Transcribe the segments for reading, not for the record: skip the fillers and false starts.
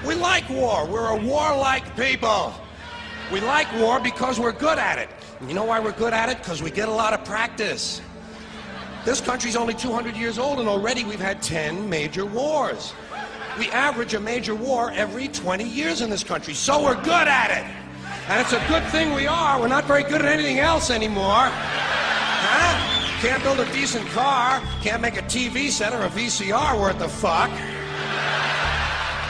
We like war. We're a warlike people. We like war because we're good at it. And you know why we're good at it? Because we get a lot of practice. This country's only 200 years old, and already we've had 10 major wars. We average a major war every 20 years in this country, so we're good at it. And it's a good thing we are. We're not very good at anything else anymore. Huh? Can't build a decent car, can't make a TV set or a VCR worth the fuck.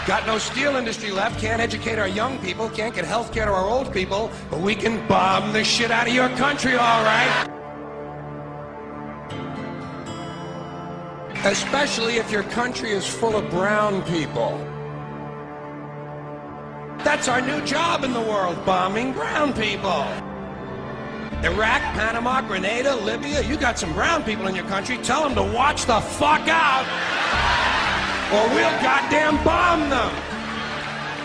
Got no steel industry left, can't educate our young people, can't get health care to our old people, but we can bomb the shit out of your country, all right? Especially if your country is full of brown people. That's our new job in the world, bombing brown people. Iraq, Panama, Grenada, Libya, you got some brown people in your country, tell them to watch the fuck out, or we'll goddamn bomb them.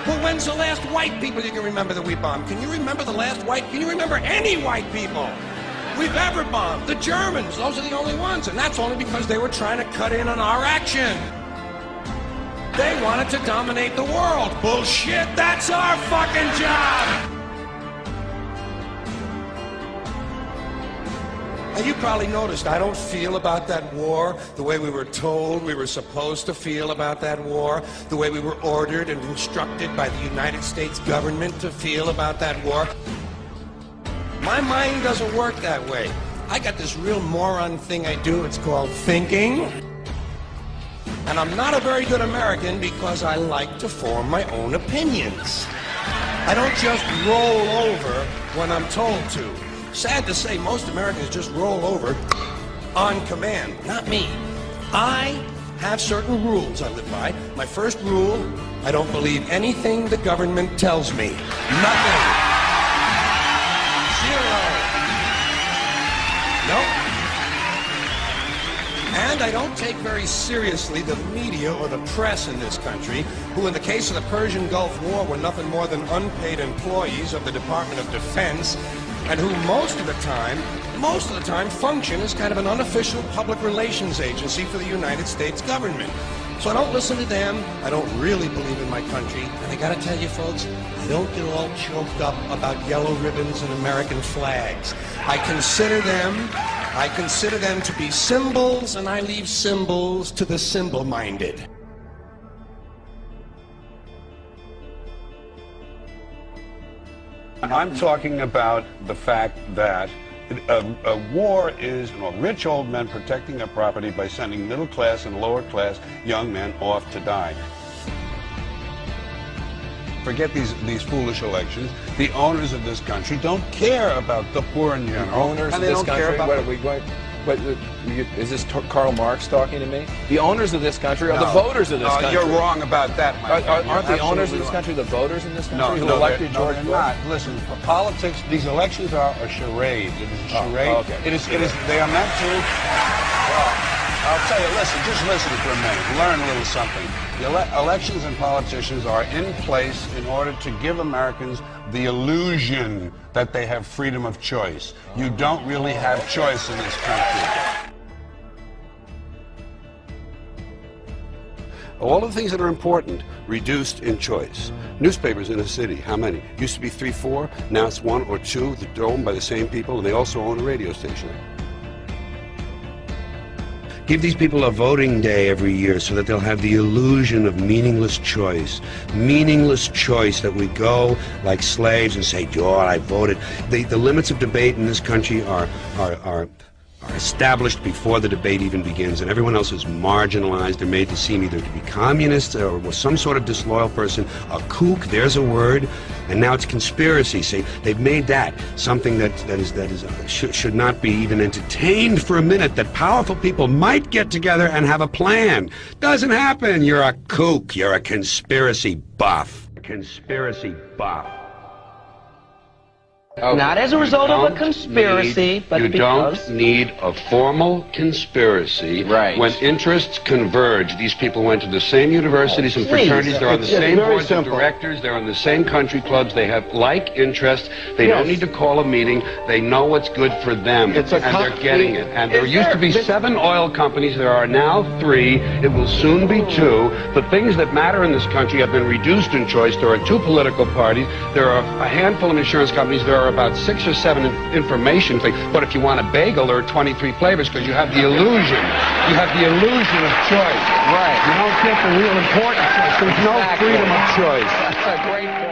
Well, when's the last white people you can remember that we bombed? Can you remember the last white, can you remember any white people we've ever bombed? The Germans, those are the only ones, and that's only because they were trying to cut in on our action. They wanted to dominate the world. Bullshit, that's our fucking job! And you probably noticed I don't feel about that war the way we were told we were supposed to feel about that war, the way we were ordered and instructed by the United States government to feel about that war. My mind doesn't work that way. I got this real moron thing I do, it's called thinking. And I'm not a very good American because I like to form my own opinions. I don't just roll over when I'm told to. Sad to say, most Americans just roll over on command. Not me. I have certain rules I live by. My first rule, I don't believe anything the government tells me. Nothing. Zero. Nope. And I don't take very seriously the media or the press in this country, who in the case of the Persian Gulf War were nothing more than unpaid employees of the Department of Defense, and who most of the time function as kind of an unofficial public relations agency for the United States government. So I don't listen to them, I don't really believe in my country, and I gotta tell you folks, I don't get all choked up about yellow ribbons and American flags. I consider them to be symbols, and I leave symbols to the symbol-minded. I'm talking about the fact that a war is rich old men protecting their property by sending middle class and lower class young men off to die. Forget these foolish elections. The owners of this country don't care about the poor in general. The owners of this country? What are we going? Is this Karl Marx talking to me? The owners of this country are the voters of this country. You're wrong about that, my friend. Aren't the owners of this country the voters in this country who no, elected George they're Bush? not. Listen, politics, these elections are a charade. It is a charade. Oh, okay. It is, they are meant to, well, I'll tell you, listen, just listen for a minute. Learn a little something. The elections and politicians are in place in order to give Americans the illusion that they have freedom of choice. You don't really have choice in this country. All of the things that are important, reduced in choice. Newspapers in a city, how many? Used to be 3, 4, now it's 1 or 2. They're owned by the same people, and they also own a radio station. Give these people a voting day every year so that they'll have the illusion of meaningless choice. Meaningless choice that we go like slaves and say, oh, I voted. The limits of debate in this country are established before the debate even begins, and everyone else is marginalized. They're made to seem either to be communists or some sort of disloyal person. A kook, there's a word, and now it's conspiracy. See, they've made that something that should not be even entertained for a minute, that powerful people might get together and have a plan. Doesn't happen. You're a kook. You're a conspiracy buff. Conspiracy buff. Not as a result of a conspiracy, but you because... don't need a formal conspiracy. Right. When interests converge, these people went to the same universities and fraternities, they're on the same boards of directors, they're on the same country clubs, they have like interests, they don't need to call a meeting, they know what's good for them, and they're getting it. And there used to be 7 oil companies, there are now 3, it will soon be 2. The things that matter in this country have been reduced in choice. There are 2 political parties, there are a handful of insurance companies, there are about 6 or 7 information things. But if you want a bagel, there are 23 flavors because you have the illusion. You have the illusion of choice. Right. You don't get the real important choice. There's no freedom of choice. That's a great point.